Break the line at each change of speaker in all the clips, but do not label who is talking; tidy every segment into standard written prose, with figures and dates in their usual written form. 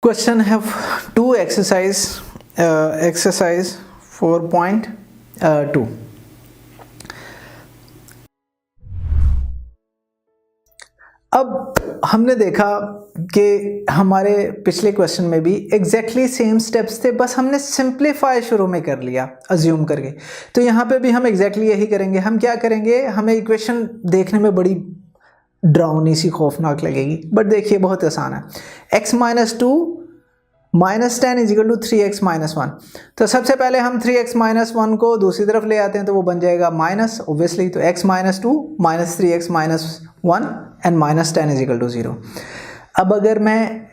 Question have two exercise 4.2. अब हमने देखा कि हमारे पिछले क्वेश्चन में भी एग्जैक्टली सेम स्टेप्स थे, बस हमने सिंप्लीफाई शुरू में कर लिया अज्यूम करके। तो यहाँ पे भी हम एग्जैक्टली यही करेंगे। हम क्या करेंगे, हमें इक्वेशन देखने में बड़ी डरावनी सी खौफनाक लगेगी, बट देखिए बहुत आसान है। x - 2 - 10 = 3x - 1। तो सबसे पहले हम 3x - 1 को दूसरी तरफ ले आते हैं, तो वो बन जाएगा माइनस ऑब्वियसली। तो x - 2 - 3x - 1 एंड -10 = 0। अब अगर मैं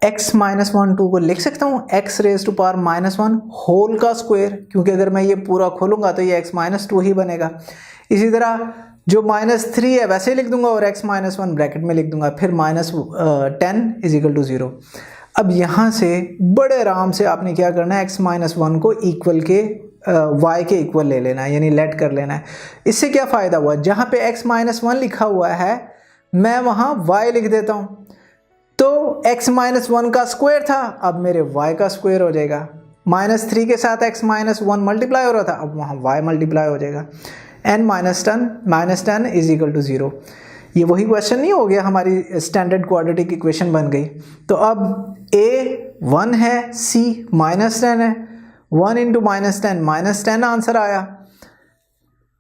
x - 1 2 को लिख सकता हूँ x⁻⁻1 होल का स्क्वायर, क्योंकि अगर मैं ये पूरा खोलूंगा तो ये x - 2 ही बनेगा। इसी तरह जो -3 है वैसे ही लिख दूंगा और x - 1 ब्रैकेट में लिख दूंगा, फिर -10 = 0। अब यहाँ से बड़े आराम से आपने क्या करना है, x - 1 को इक्वल के y के इक्वल ले लेना है, यानी लेट कर लेना है। इससे क्या फ़ायदा हुआ, जहाँ पे x - 1 लिखा हुआ है मैं वहाँ y लिख देता हूँ, तो x - 1 का स्क्वायर था, अब मेरे y का स्क्वायर हो जाएगा। -3 के साथ x - 1 मल्टीप्लाई हो रहा था, अब वहाँ y मल्टीप्लाई हो जाएगा। n - 10 = 0। ये वही क्वेश्चन नहीं हो गया, हमारी स्टैंडर्ड क्वाड्रेटिक इक्वेशन बन गई। तो अब a 1 है, c -10 है, 1 × -10 -10 आंसर आया।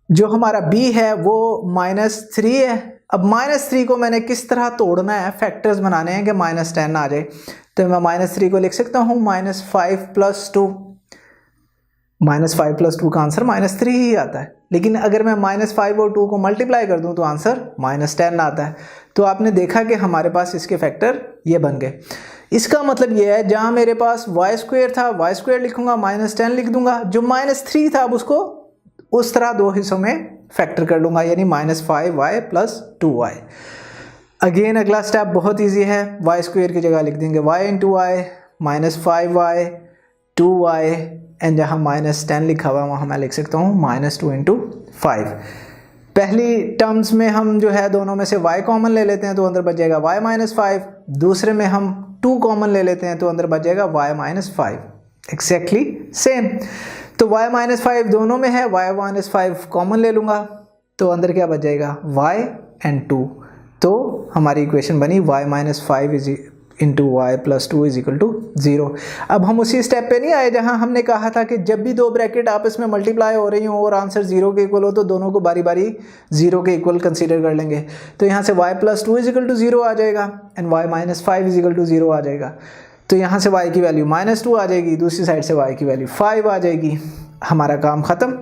जो हमारा b है वो -3 है। अब -3 को मैंने किस तरह तोड़ना है, फैक्टर्स बनाने हैं कि -10 आ जाए। तो मैं -3 को लिख सकता हूँ -5 + 2। -5 + 2 का आंसर -3 ही आता है, लेकिन अगर मैं -5 और 2 को मल्टीप्लाई कर दूं तो आंसर -10 आता है। तो आपने देखा कि हमारे पास इसके फैक्टर ये बन गए। इसका मतलब ये है, जहां मेरे पास y² था y² लिखूंगा, -10 लिख दूंगा, जो -3 था अब उसको उस तरह दो हिस्सों में फैक्टर कर लूंगा, यानी -5y + 2y। अगेन अगला स्टेप बहुत ईजी है, y² की जगह लिख देंगे y × y -5y 2y, and जहाँ -10 लिखा हुआ वहाँ मैं लिख सकता हूँ -2 × 5। पहली टर्म्स में हम जो है दोनों में से y कॉमन ले लेते हैं, तो अंदर बच जाएगा y - 5। दूसरे में हम 2 कॉमन ले लेते हैं, तो अंदर बच जाएगा y - 5। Exactly same. तो y - 5 दोनों में है, y - 5 कॉमन ले लूँगा, तो अंदर क्या बच जाएगा y and 2। तो हमारी इक्वेशन बनी y - 5 × y + 2 = 0। अब हम उसी स्टेप पे नहीं आए जहां हमने कहा था कि जब भी दो ब्रैकेट आपस में मल्टीप्लाई हो रही हो और आंसर 0 के इक्वल हो तो दोनों को बारी बारी 0 के इक्वल कंसीडर कर लेंगे। तो यहाँ से y + 2 = 0 आ जाएगा एंड y - 5 = 0 आ जाएगा। तो यहाँ से y की वैल्यू -2 आ जाएगी, दूसरी साइड से y की वैल्यू 5 आ जाएगी। हमारा काम ख़त्म?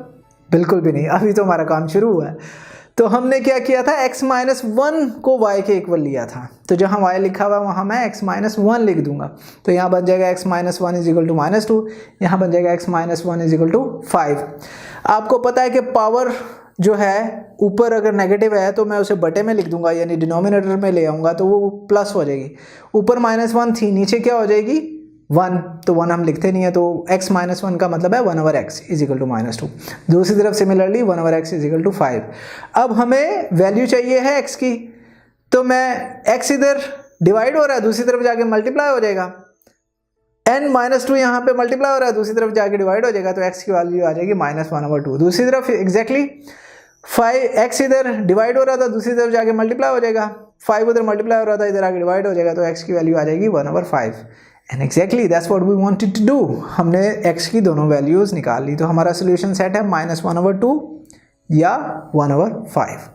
बिल्कुल भी नहीं, अभी तो हमारा काम शुरू हुआ है। तो हमने क्या किया था, x - 1 को y के इक्वल लिया था, तो जहाँ y लिखा हुआ वहाँ मैं x - 1 लिख दूंगा। तो यहाँ बन जाएगा x - 1 = -2, यहाँ बन जाएगा x - 1 = 5। आपको पता है कि पावर जो है ऊपर अगर नेगेटिव है तो मैं उसे बटे में लिख दूंगा, यानी डिनोमिनेटर में ले आऊँगा तो वो प्लस हो जाएगी। ऊपर -1 थी, नीचे क्या हो जाएगी 1, तो 1 हम लिखते नहीं है, तो x - 1 का मतलब है 1/x = -2। दूसरी तरफ सिमिलरली 1/x = 5। अब हमें वैल्यू चाहिए है x की, तो मैं x इधर डिवाइड हो रहा है, दूसरी तरफ जाके मल्टीप्लाई हो जाएगा। n - 2 यहाँ पे मल्टीप्लाई हो रहा है, दूसरी तरफ जाके डिवाइड हो जाएगा, तो x की वैल्यू आ जाएगी -1/2। दूसरी तरफ एग्जैक्टली 5x इधर डिवाइड हो रहा था, दूसरी तरफ जाके मल्टीप्लाई हो जाएगा, 5 उधर मल्टीप्लाई हो रहा था, इधर आके डिवाइड हो जाएगा, तो x की वैल्यू आ जाएगी 1/5। And exactly that's what we wanted to do. हमने x की दोनों वैल्यूज निकाल ली, तो हमारा सोल्यूशन सेट है -1/2 या 1/5।